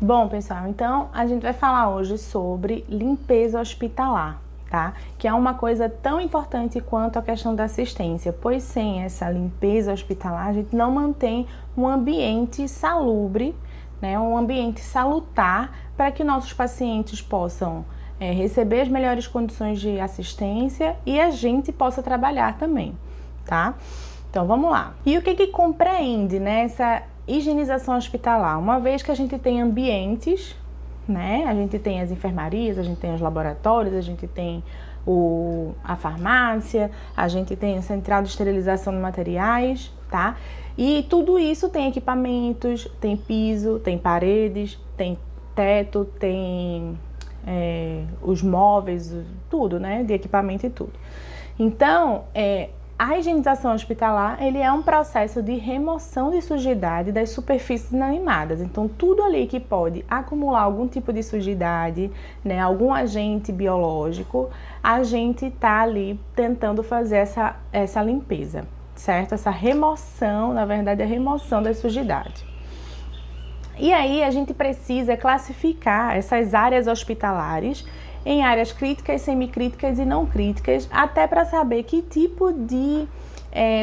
Bom, pessoal, então a gente vai falar hoje sobre limpeza hospitalar, tá? Que é uma coisa tão importante quanto a questão da assistência, pois sem essa limpeza hospitalar a gente não mantém um ambiente salubre, né? Um ambiente salutar para que nossos pacientes possam receber as melhores condições de assistência e a gente possa trabalhar também, tá? Então vamos lá. E o que compreende, né, essa higienização hospitalar? Uma vez que a gente tem ambientes, né, a gente tem as enfermarias, a gente tem os laboratórios, a gente tem a farmácia, a gente tem a central de esterilização de materiais, tá? E tudo isso tem equipamentos, tem piso, tem paredes, tem teto, tem os móveis, tudo, né, de equipamento e tudo. Então, a higienização hospitalar, ele é um processo de remoção de sujidade das superfícies inanimadas. Então, tudo ali que pode acumular algum tipo de sujidade, né, algum agente biológico, a gente tá ali tentando fazer essa limpeza, certo? Essa remoção, na verdade, a remoção da sujidade. E aí, a gente precisa classificar essas áreas hospitalares em áreas críticas, semicríticas e não críticas, até para saber que tipo de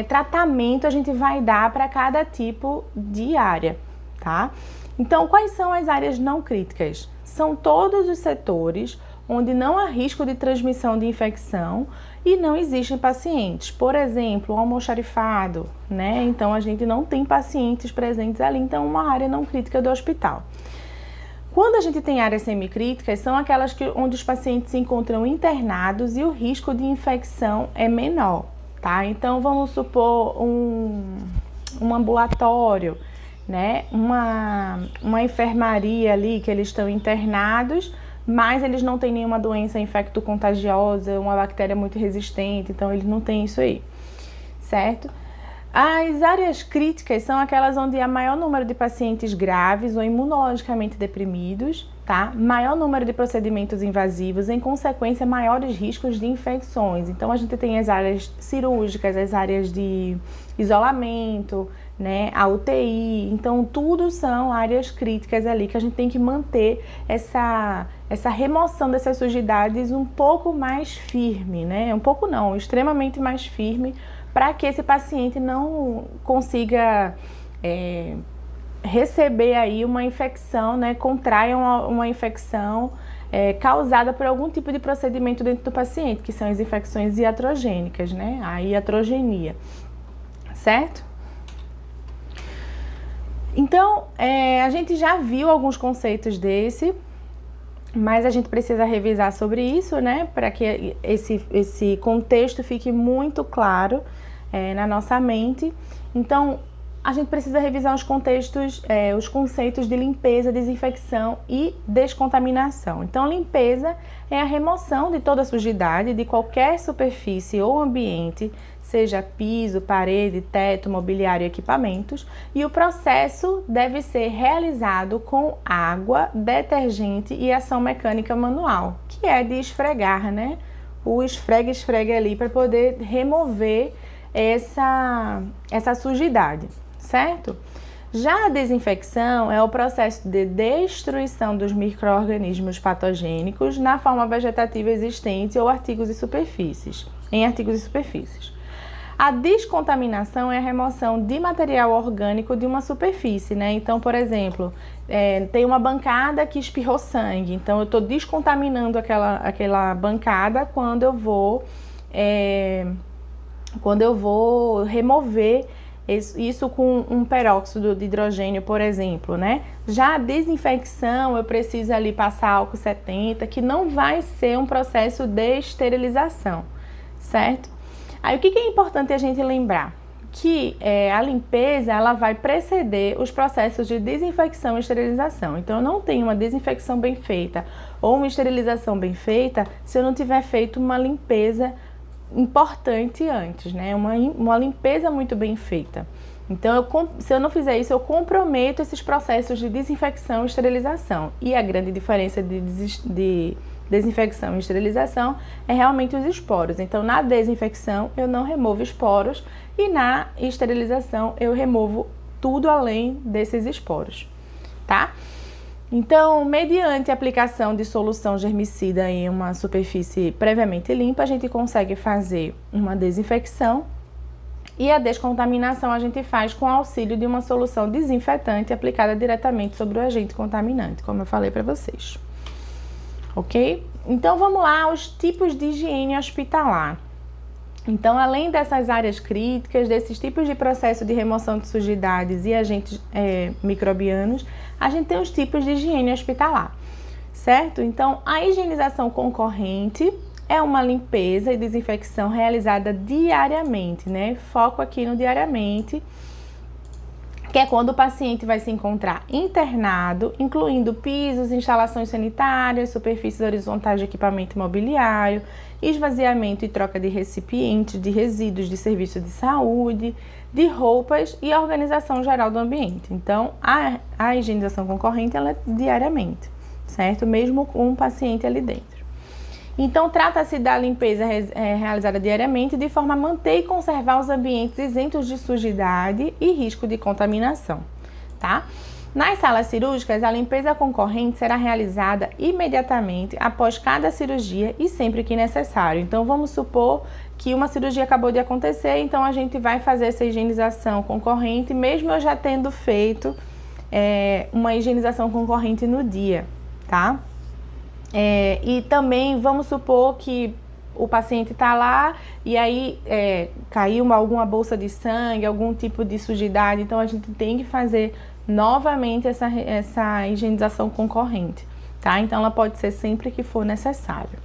tratamento a gente vai dar para cada tipo de área, tá? Então, quais são as áreas não críticas? São todos os setores onde não há risco de transmissão de infecção e não existem pacientes. Por exemplo, o almoxarifado, né? Então, a gente não tem pacientes presentes ali, então é uma área não crítica do hospital. Quando a gente tem áreas semicríticas, são aquelas onde os pacientes se encontram internados e o risco de infecção é menor, tá? Então, vamos supor um ambulatório, né? Uma enfermaria ali que eles estão internados, mas eles não têm nenhuma doença infecto-contagiosa, uma bactéria muito resistente, então eles não têm isso aí, certo? As áreas críticas são aquelas onde há maior número de pacientes graves ou imunologicamente deprimidos, tá? Maior número de procedimentos invasivos, em consequência, maiores riscos de infecções. Então, a gente tem as áreas cirúrgicas, as áreas de isolamento, né? A UTI. Então, tudo são áreas críticas ali que a gente tem que manter essa remoção dessas sujidades um pouco mais firme, né? Um pouco não, extremamente mais firme, para que esse paciente não consiga receber aí uma infecção, né, contraia uma infecção causada por algum tipo de procedimento dentro do paciente, que são as infecções iatrogênicas, né, a iatrogenia, certo? Então, a gente já viu alguns conceitos mas a gente precisa revisar sobre isso, né, para que esse contexto fique muito claro na nossa mente. Então, a gente precisa revisar os conceitos de limpeza, desinfecção e descontaminação. Então, limpeza é a remoção de toda a sujidade de qualquer superfície ou ambiente, seja piso, parede, teto, mobiliário e equipamentos, e o processo deve ser realizado com água, detergente e ação mecânica manual, que é de esfregar, né? O esfrega ali para poder remover essa sujidade, certo? Já a desinfecção é o processo de destruição dos micro-organismos patogênicos na forma vegetativa existente ou em artigos e superfícies. A descontaminação é a remoção de material orgânico de uma superfície, né? Então, por exemplo, tem uma bancada que espirrou sangue, então eu estou descontaminando aquela bancada quando eu vou remover isso com um peróxido de hidrogênio, por exemplo, né? Já a desinfecção, eu preciso ali passar álcool 70, que não vai ser um processo de esterilização, certo? Aí, o que é importante a gente lembrar? Que a limpeza, ela vai preceder os processos de desinfecção e esterilização. Então, eu não tenho uma desinfecção bem feita ou uma esterilização bem feita se eu não tiver feito uma limpeza importante antes, né? Uma limpeza muito bem feita. Então, se eu não fizer isso, eu comprometo esses processos de desinfecção e esterilização. E a grande diferença de desinfecção e esterilização é realmente os esporos. Então, na desinfecção, eu não removo esporos e na esterilização, eu removo tudo além desses esporos, tá? Então, mediante a aplicação de solução germicida em uma superfície previamente limpa, a gente consegue fazer uma desinfecção e a descontaminação a gente faz com auxílio de uma solução desinfetante aplicada diretamente sobre o agente contaminante, como eu falei para vocês. Ok? Então, vamos lá aos tipos de higiene hospitalar. Então, além dessas áreas críticas, desses tipos de processo de remoção de sujidades e agentes microbianos, a gente tem os tipos de higiene hospitalar, certo? Então, a higienização concorrente é uma limpeza e desinfecção realizada diariamente, né? Foco aqui no diariamente, que é quando o paciente vai se encontrar internado, incluindo pisos, instalações sanitárias, superfícies horizontais de equipamento imobiliário, esvaziamento e troca de recipientes, de resíduos de serviço de saúde, de roupas e a organização geral do ambiente. Então, a higienização concorrente ela é diariamente, certo? Mesmo com um paciente ali dentro. Então, trata-se da limpeza realizada diariamente de forma a manter e conservar os ambientes isentos de sujidade e risco de contaminação, tá? Nas salas cirúrgicas, a limpeza concorrente será realizada imediatamente após cada cirurgia e sempre que necessário. Então, vamos supor que uma cirurgia acabou de acontecer, então a gente vai fazer essa higienização concorrente, mesmo eu já tendo feito uma higienização concorrente no dia, tá? E também vamos supor que o paciente está lá e aí caiu alguma bolsa de sangue, algum tipo de sujidade, então a gente tem que fazer novamente essa higienização concorrente, tá? Então ela pode ser sempre que for necessário.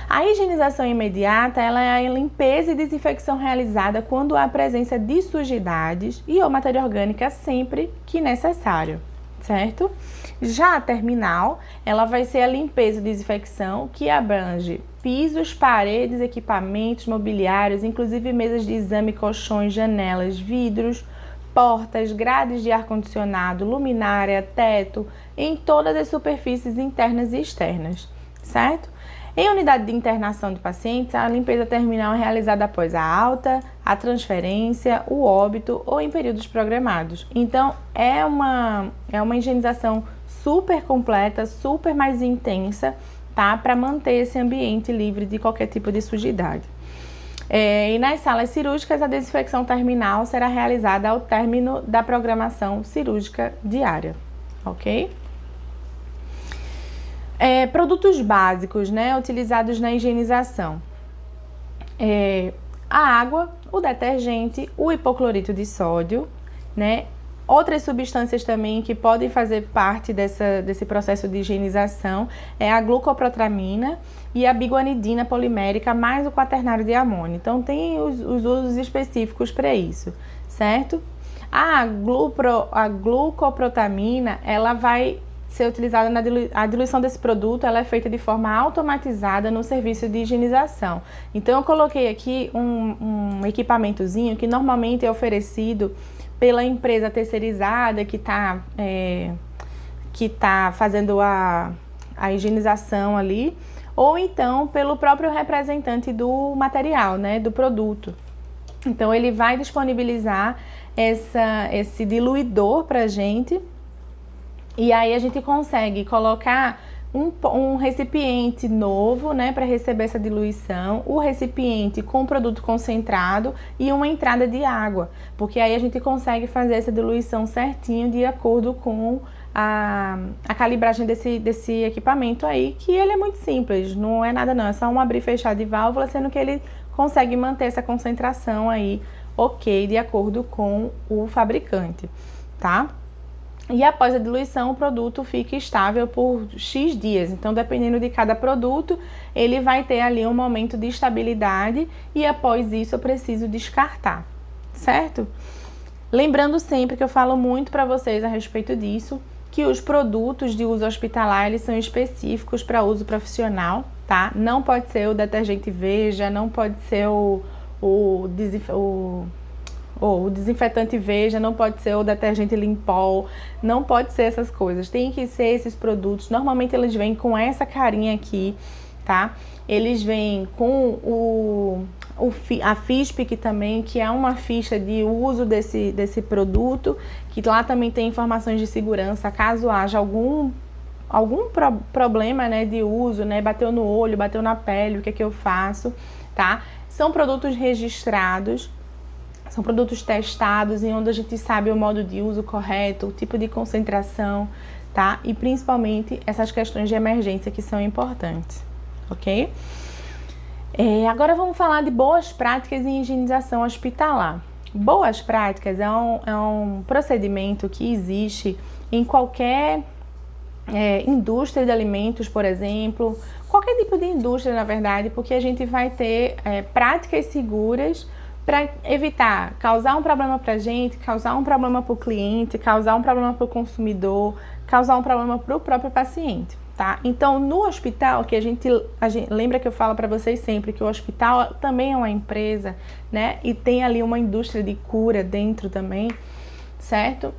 A higienização imediata ela é a limpeza e desinfecção realizada quando há presença de sujidades e ou matéria orgânica sempre que necessário, certo? Já a terminal, ela vai ser a limpeza e desinfecção que abrange pisos, paredes, equipamentos, mobiliários, inclusive mesas de exame, colchões, janelas, vidros, portas, grades de ar-condicionado, luminária, teto, em todas as superfícies internas e externas, certo? Em unidade de internação de pacientes, a limpeza terminal é realizada após a alta, a transferência, o óbito ou em períodos programados. Então, é uma higienização super completa, super mais intensa, tá? Para manter esse ambiente livre de qualquer tipo de sujidade. E nas salas cirúrgicas, a desinfecção terminal será realizada ao término da programação cirúrgica diária, ok? Produtos básicos, né, utilizados na higienização. A água, o detergente, o hipoclorito de sódio, né? Outras substâncias também que podem fazer parte desse processo de higienização é a glucoprotramina e a biguanidina polimérica mais o quaternário de amônio. Então, tem os usos específicos para isso, certo? A glucoprotamina, ela vai ser utilizada a diluição desse produto, ela é feita de forma automatizada no serviço de higienização. Então, eu coloquei aqui um equipamentozinho que normalmente é oferecido pela empresa terceirizada que tá fazendo a higienização ali, ou então pelo próprio representante do material, né, do produto. Então, ele vai disponibilizar esse diluidor para a gente, e aí a gente consegue colocar um recipiente novo, né, para receber essa diluição, o recipiente com produto concentrado e uma entrada de água, porque aí a gente consegue fazer essa diluição certinho de acordo com a calibragem desse equipamento aí, que ele é muito simples, não é nada não, é só um abrir e fechar de válvula, sendo que ele consegue manter essa concentração aí, ok, de acordo com o fabricante, tá? E após a diluição, o produto fica estável por X dias. Então, dependendo de cada produto, ele vai ter ali um momento de estabilidade e após isso eu preciso descartar, certo? Lembrando sempre que eu falo muito para vocês a respeito disso, que os produtos de uso hospitalar, eles são específicos para uso profissional, tá? Não pode ser o detergente Veja, não pode ser o desinfetante Veja, não pode ser o detergente Limpol, não pode ser essas coisas, tem que ser esses produtos, normalmente eles vêm com essa carinha aqui, tá? Eles vêm com a FISP, que é uma ficha de uso desse produto, que lá também tem informações de segurança, caso haja algum problema, né, de uso, né, bateu no olho, bateu na pele, o que é que eu faço, tá? São produtos registrados, são produtos testados, em onde a gente sabe o modo de uso correto, o tipo de concentração, tá? E principalmente essas questões de emergência que são importantes, ok? Agora vamos falar de boas práticas em higienização hospitalar. Boas práticas é um procedimento que existe em qualquer indústria de alimentos, por exemplo, qualquer tipo de indústria, na verdade, porque a gente vai ter práticas seguras para evitar causar um problema para a gente, causar um problema para o cliente, causar um problema para o consumidor, causar um problema para o próprio paciente, tá? Então, no hospital, que a gente lembra que eu falo para vocês sempre que o hospital também é uma empresa, né? E tem ali uma indústria de cura dentro também, certo?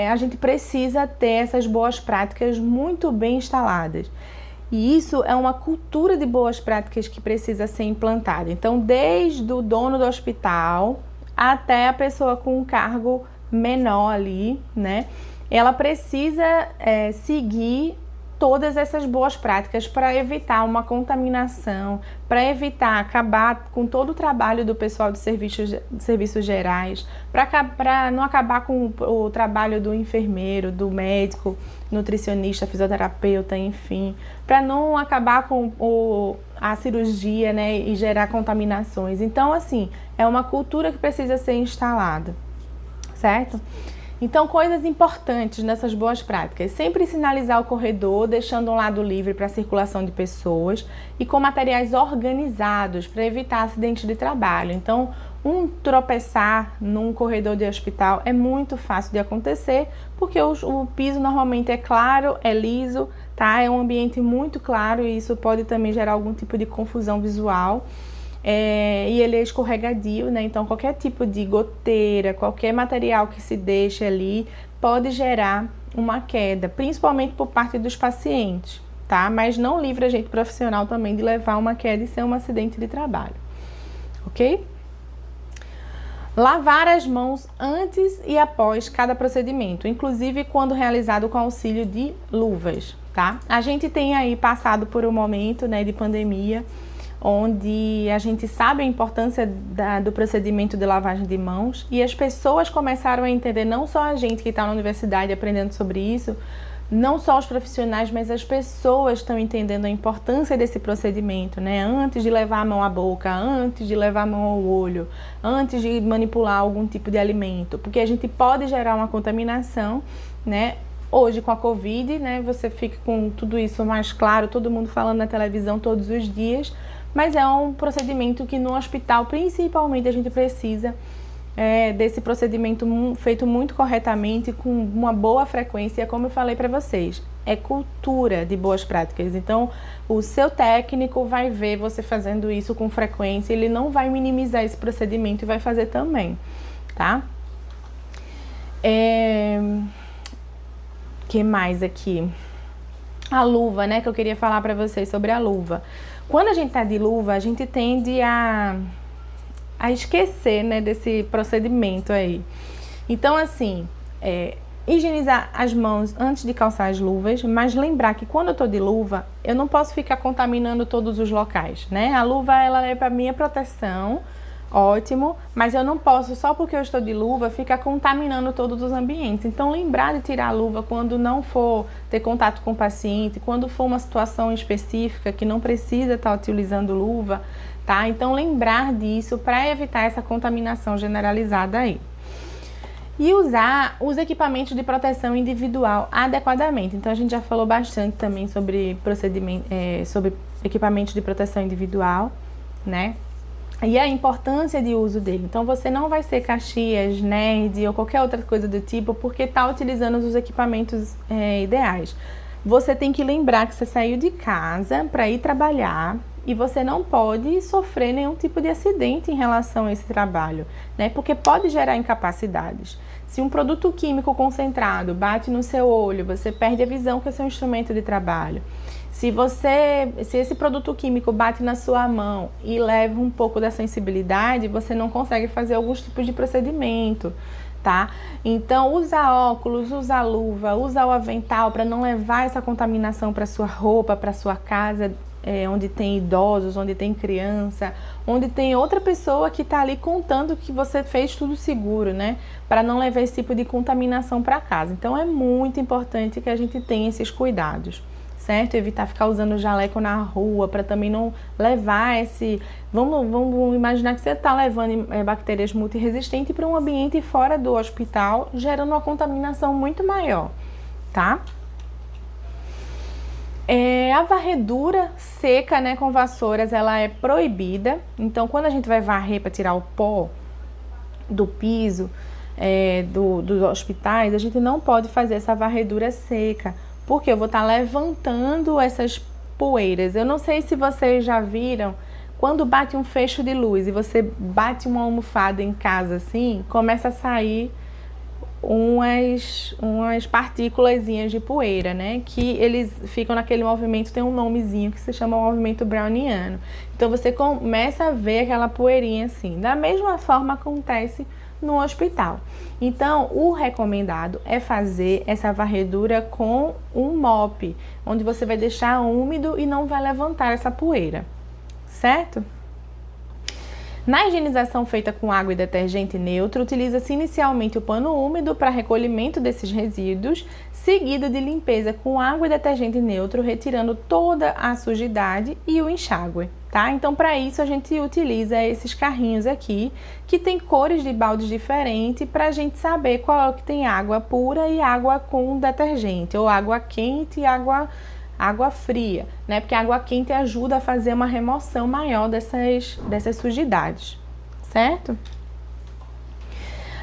A gente precisa ter essas boas práticas muito bem instaladas. E isso é uma cultura de boas práticas que precisa ser implantada. Então, desde o dono do hospital até a pessoa com um cargo menor ali, né? Ela precisa seguir todas essas boas práticas para evitar uma contaminação, para evitar acabar com todo o trabalho do pessoal de serviços gerais, para não acabar com o trabalho do enfermeiro, do médico, nutricionista, fisioterapeuta, enfim, para não acabar com a cirurgia, né, e gerar contaminações. Então, assim, é uma cultura que precisa ser instalada, certo? Então, coisas importantes nessas boas práticas: sempre sinalizar o corredor, deixando um lado livre para a circulação de pessoas e com materiais organizados para evitar acidentes de trabalho. Então, tropeçar num corredor de hospital é muito fácil de acontecer, porque o piso normalmente é claro, é liso, tá? É um ambiente muito claro e isso pode também gerar algum tipo de confusão visual. E ele é escorregadio, né? Então qualquer tipo de goteira, qualquer material que se deixe ali pode gerar uma queda, principalmente por parte dos pacientes, tá? Mas não livra a gente profissional também de levar uma queda e ser um acidente de trabalho, ok? Lavar as mãos antes e após cada procedimento, inclusive quando realizado com auxílio de luvas, tá? A gente tem aí passado por um momento, né, de pandemia, onde a gente sabe a importância do procedimento de lavagem de mãos e as pessoas começaram a entender, não só a gente que está na universidade aprendendo sobre isso, não só os profissionais, mas as pessoas estão entendendo a importância desse procedimento, né? Antes de levar a mão à boca, antes de levar a mão ao olho, antes de manipular algum tipo de alimento, porque a gente pode gerar uma contaminação, né? Hoje com a Covid, né? Você fica com tudo isso mais claro, todo mundo falando na televisão todos os dias, mas é um procedimento que no hospital, principalmente, a gente precisa desse procedimento feito muito corretamente, com uma boa frequência, como eu falei para vocês. É cultura de boas práticas. Então, o seu técnico vai ver você fazendo isso com frequência, ele não vai minimizar esse procedimento e vai fazer também, tá? Que mais aqui? A luva, né, que eu queria falar para vocês sobre a luva. Quando a gente tá de luva, a gente tende a esquecer, né, desse procedimento aí. Então, assim, higienizar as mãos antes de calçar as luvas, mas lembrar que quando eu tô de luva, eu não posso ficar contaminando todos os locais, né? A luva, ela é para minha proteção, ótimo, mas eu não posso, só porque eu estou de luva, ficar contaminando todos os ambientes. Então, lembrar de tirar a luva quando não for ter contato com o paciente, quando for uma situação específica que não precisa estar utilizando luva, tá? Então, lembrar disso para evitar essa contaminação generalizada aí. E usar os equipamentos de proteção individual adequadamente. Então, a gente já falou bastante também sobre sobre equipamentos de proteção individual, né? E a importância de uso dele. Então, você não vai ser Caxias, nerd ou qualquer outra coisa do tipo porque está utilizando os equipamentos ideais. Você tem que lembrar que você saiu de casa para ir trabalhar e você não pode sofrer nenhum tipo de acidente em relação a esse trabalho, né? Porque pode gerar incapacidades. Se um produto químico concentrado bate no seu olho, você perde a visão, que é seu instrumento de trabalho. Se esse produto químico bate na sua mão e leva um pouco da sensibilidade, você não consegue fazer alguns tipos de procedimento, tá? Então, usa óculos, usa luva, usa o avental para não levar essa contaminação para sua roupa, para sua casa, onde tem idosos, onde tem criança, onde tem outra pessoa que está ali contando que você fez tudo seguro, né? Para não levar esse tipo de contaminação para casa. Então, é muito importante que a gente tenha esses cuidados, certo? Evitar ficar usando jaleco na rua para também não levar esse... Vamos imaginar que você está levando bactérias multiresistentes para um ambiente fora do hospital, gerando uma contaminação muito maior, tá? A varredura seca, né, com vassouras, ela é proibida. Então, quando a gente vai varrer para tirar o pó do piso dos hospitais, a gente não pode fazer essa varredura seca, porque eu vou estar levantando essas poeiras. Eu não sei se vocês já viram, quando bate um fecho de luz e você bate uma almofada em casa assim, começa a sair umas partículazinhas de poeira, né? Que eles ficam naquele movimento, tem um nomezinho que se chama movimento browniano. Então você começa a ver aquela poeirinha assim. Da mesma forma acontece no hospital. Então, o recomendado é fazer essa varredura com um mop, onde você vai deixar úmido e não vai levantar essa poeira, certo? Na higienização feita com água e detergente neutro, utiliza-se inicialmente o pano úmido para recolhimento desses resíduos, seguido de limpeza com água e detergente neutro, retirando toda a sujidade e o enxágue, tá? Então, para isso, a gente utiliza esses carrinhos aqui, que tem cores de baldes diferentes, para a gente saber qual é o que tem água pura e água com detergente, ou água quente e água fria, né? Porque a água quente ajuda a fazer uma remoção maior dessas sujidades, certo?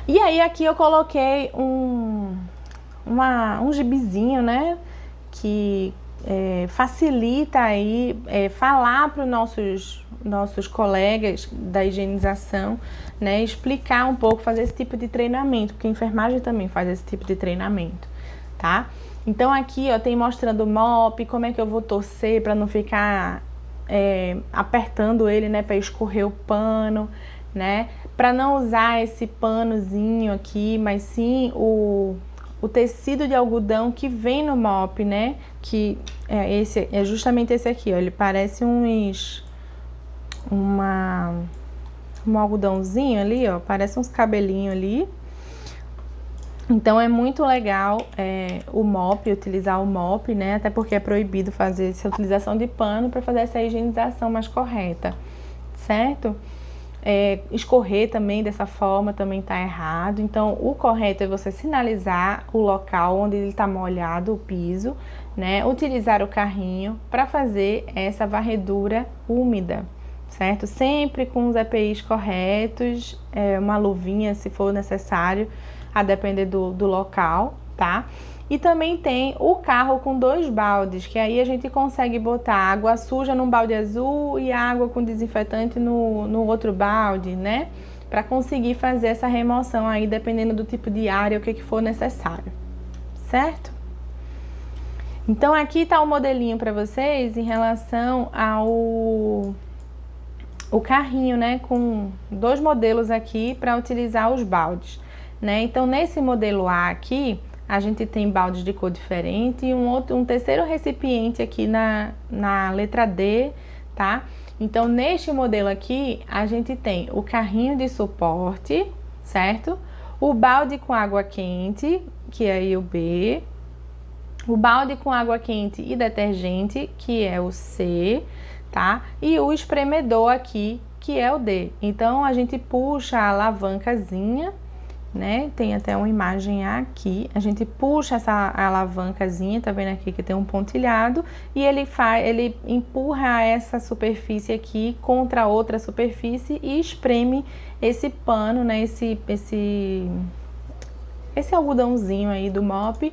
E aí aqui eu coloquei um gibizinho, né? Que facilita aí falar para os nossos colegas da higienização, né? Explicar um pouco, fazer esse tipo de treinamento, porque a enfermagem também faz esse tipo de treinamento, tá? Então aqui, ó, tem mostrando o mop, como é que eu vou torcer para não ficar apertando ele, né, para escorrer o pano, né? Para não usar esse panozinho aqui, mas sim o tecido de algodão que vem no mop, né? Que é justamente esse aqui, ó. Ele parece um algodãozinho ali, ó. Parece uns cabelinhos ali. Então é muito legal o mop, utilizar o mop, né? Até porque é proibido fazer essa utilização de pano para fazer essa higienização mais correta, certo? Escorrer também dessa forma também tá errado. Então o correto é você sinalizar o local onde ele tá molhado, o piso, né? Utilizar o carrinho para fazer essa varredura úmida, certo? Sempre com os EPIs corretos, uma luvinha se for necessário, a depender do local, tá? E também tem o carro com 2 baldes, que aí a gente consegue botar água suja num balde azul e água com desinfetante no outro balde, né? Para conseguir fazer essa remoção aí, dependendo do tipo de área, o que for necessário, certo? Então aqui tá o modelinho para vocês em relação ao carrinho, né? Com 2 modelos aqui para utilizar os baldes, né? Então, nesse modelo A aqui, a gente tem baldes de cor diferente e um terceiro recipiente aqui na letra D, tá? Então, neste modelo aqui, a gente tem o carrinho de suporte, certo? O balde com água quente, que é aí o B. O balde com água quente e detergente, que é o C, tá? E o espremedor aqui, que é o D. Então, a gente puxa a alavancazinha, né? Tem até uma imagem aqui. A gente puxa essa alavancazinha, tá vendo aqui que tem um pontilhado, e ele empurra essa superfície aqui contra outra superfície e espreme esse pano, né? Esse algodãozinho aí do mop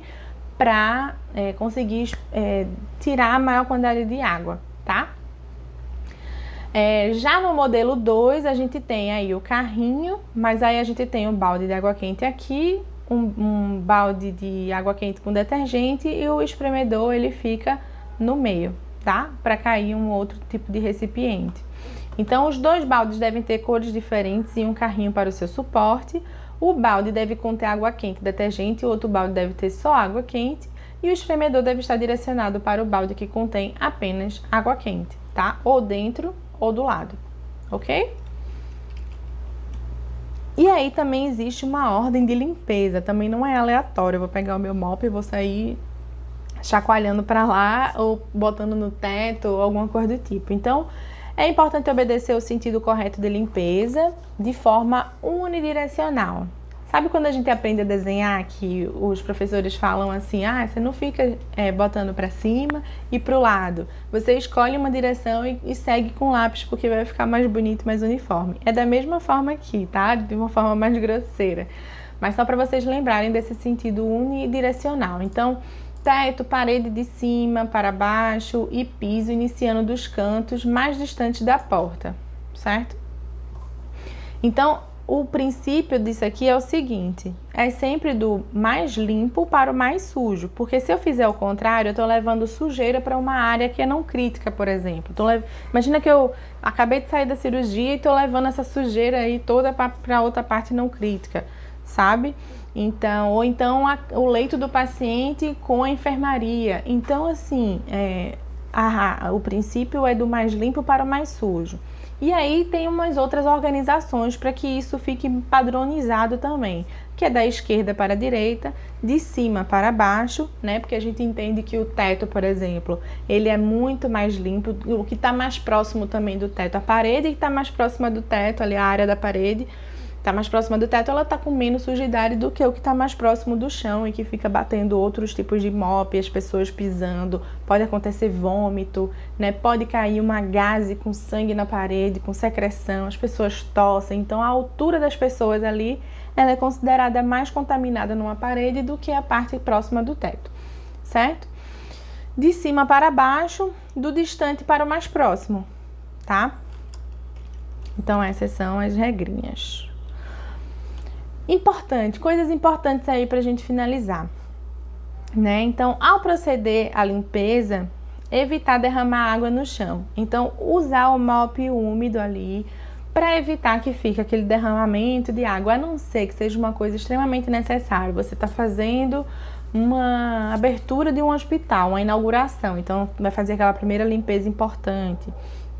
para conseguir tirar a maior quantidade de água, tá? Já no modelo 2, a gente tem aí o carrinho, mas aí a gente tem um balde de água quente aqui, um balde de água quente com detergente e o espremedor ele fica no meio, tá? Para cair um outro tipo de recipiente. Então, os dois baldes devem ter cores diferentes e um carrinho para o seu suporte. O balde deve conter água quente, detergente, e o outro balde deve ter só água quente. E o espremedor deve estar direcionado para o balde que contém apenas água quente, tá? Ou dentro ou do lado, ok? E aí também existe uma ordem de limpeza, também não é aleatório. Eu vou pegar o meu mop e vou sair chacoalhando para lá ou botando no teto ou alguma coisa do tipo. Então, é importante obedecer o sentido correto de limpeza de forma unidirecional. Sabe quando a gente aprende a desenhar que os professores falam assim, você não fica botando para cima e para o lado. Você escolhe uma direção e segue com lápis porque vai ficar mais bonito, mais uniforme. É da mesma forma aqui, tá? De uma forma mais grosseira. Mas só para vocês lembrarem desse sentido unidirecional. Então, teto, parede de cima para baixo e piso iniciando dos cantos mais distantes da porta, certo? Então, o princípio disso aqui é o seguinte, é sempre do mais limpo para o mais sujo, porque se eu fizer o contrário, eu estou levando sujeira para uma área que é não crítica, por exemplo. Imagina que eu acabei de sair da cirurgia e estou levando essa sujeira aí toda para outra parte não crítica, sabe? Então, ou então o leito do paciente com a enfermaria. Então, assim, o princípio é do mais limpo para o mais sujo. E aí tem umas outras organizações para que isso fique padronizado também, que é da esquerda para a direita, de cima para baixo, né? Porque a gente entende que o teto, por exemplo, ele é muito mais limpo, o que está mais próximo também do teto, a parede que está mais próxima do teto, ali a área da parede, está mais próxima do teto, ela está com menos sujidade do que o que está mais próximo do chão e que fica batendo outros tipos de mop, as pessoas pisando, pode acontecer vômito, né? Pode cair uma gaze com sangue na parede, com secreção, as pessoas tossem, então a altura das pessoas ali, ela é considerada mais contaminada numa parede do que a parte próxima do teto, certo? De cima para baixo, do distante para o mais próximo, tá? Então essas são as regrinhas. Importante, coisas importantes aí pra gente finalizar, né? Então, ao proceder à limpeza, evitar derramar água no chão. Então, usar o mop úmido ali para evitar que fique aquele derramamento de água, a não ser que seja uma coisa extremamente necessária. Você está fazendo uma abertura de um hospital, uma inauguração, então vai fazer aquela primeira limpeza importante.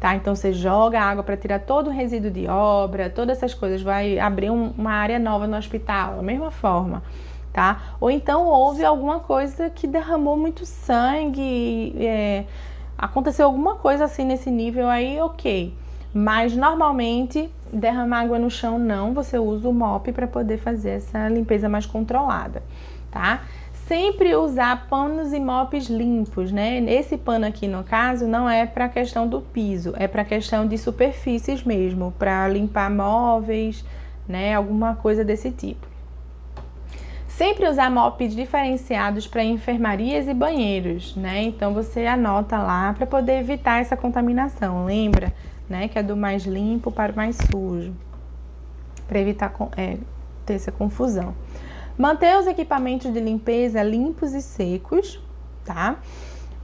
Tá? Então você joga água para tirar todo o resíduo de obra, todas essas coisas, vai abrir uma área nova no hospital, da mesma forma, tá? Ou então houve alguma coisa que derramou muito sangue, aconteceu alguma coisa assim nesse nível aí, ok. Mas normalmente derramar água no chão não, você usa o mop para poder fazer essa limpeza mais controlada, tá? Sempre usar panos e mops limpos, né? Esse pano aqui, no caso, não é para a questão do piso, é para a questão de superfícies mesmo, para limpar móveis, né? Alguma coisa desse tipo. Sempre usar mops diferenciados para enfermarias e banheiros, né? Então, você anota lá para poder evitar essa contaminação, lembra? Né? Que é do mais limpo para o mais sujo, para evitar ter essa confusão. Manter os equipamentos de limpeza limpos e secos, tá?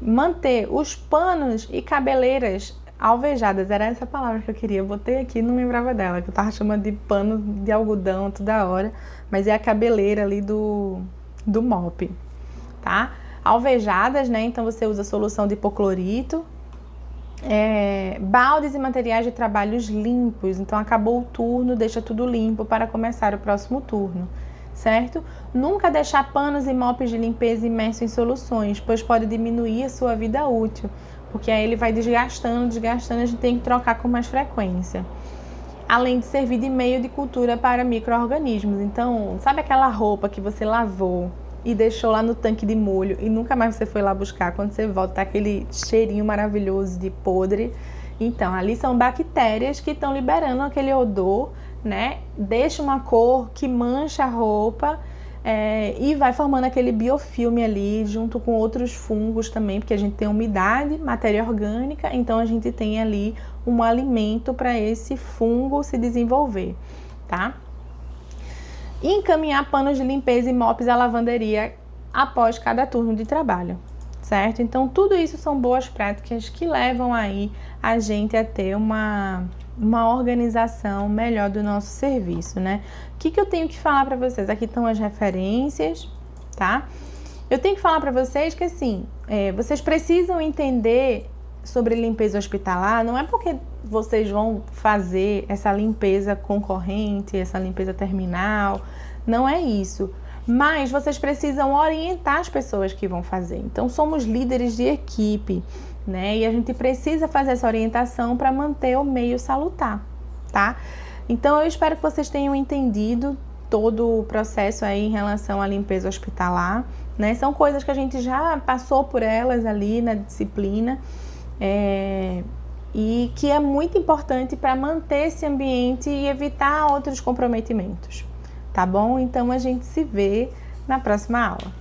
Manter os panos e cabeleiras alvejadas, era essa palavra que eu queria, botei aqui, não lembrava dela, que eu tava chamando de pano de algodão toda hora, mas é a cabeleira ali do mop, tá? Alvejadas, né? Então você usa solução de hipoclorito, baldes e materiais de trabalhos limpos, então acabou o turno, deixa tudo limpo para começar o próximo turno. Certo? Nunca deixar panos e mops de limpeza imersos em soluções, pois pode diminuir a sua vida útil, porque aí ele vai desgastando, a gente tem que trocar com mais frequência. Além de servir de meio de cultura para micro-organismos. Então, sabe aquela roupa que você lavou e deixou lá no tanque de molho e nunca mais você foi lá buscar, quando você volta tá aquele cheirinho maravilhoso de podre? Então, ali são bactérias que estão liberando aquele odor, né? Deixa uma cor que mancha a roupa, e vai formando aquele biofilme ali, junto com outros fungos também, porque a gente tem umidade, matéria orgânica, então a gente tem ali um alimento para esse fungo se desenvolver, tá? E encaminhar panos de limpeza e mops à lavanderia após cada turno de trabalho, certo? Então, tudo isso são boas práticas que levam aí a gente a ter uma organização melhor do nosso serviço, né? O que eu tenho que falar para vocês? Aqui estão as referências, tá? Eu tenho que falar para vocês que, assim, vocês precisam entender sobre limpeza hospitalar, não é porque vocês vão fazer essa limpeza concorrente, essa limpeza terminal, não é isso. Mas vocês precisam orientar as pessoas que vão fazer. Então, somos líderes de equipe, né? E a gente precisa fazer essa orientação para manter o meio salutar, tá? Então, eu espero que vocês tenham entendido todo o processo aí em relação à limpeza hospitalar, né? São coisas que a gente já passou por elas ali na disciplina, e que é muito importante para manter esse ambiente e evitar outros comprometimentos, tá bom? Então, a gente se vê na próxima aula.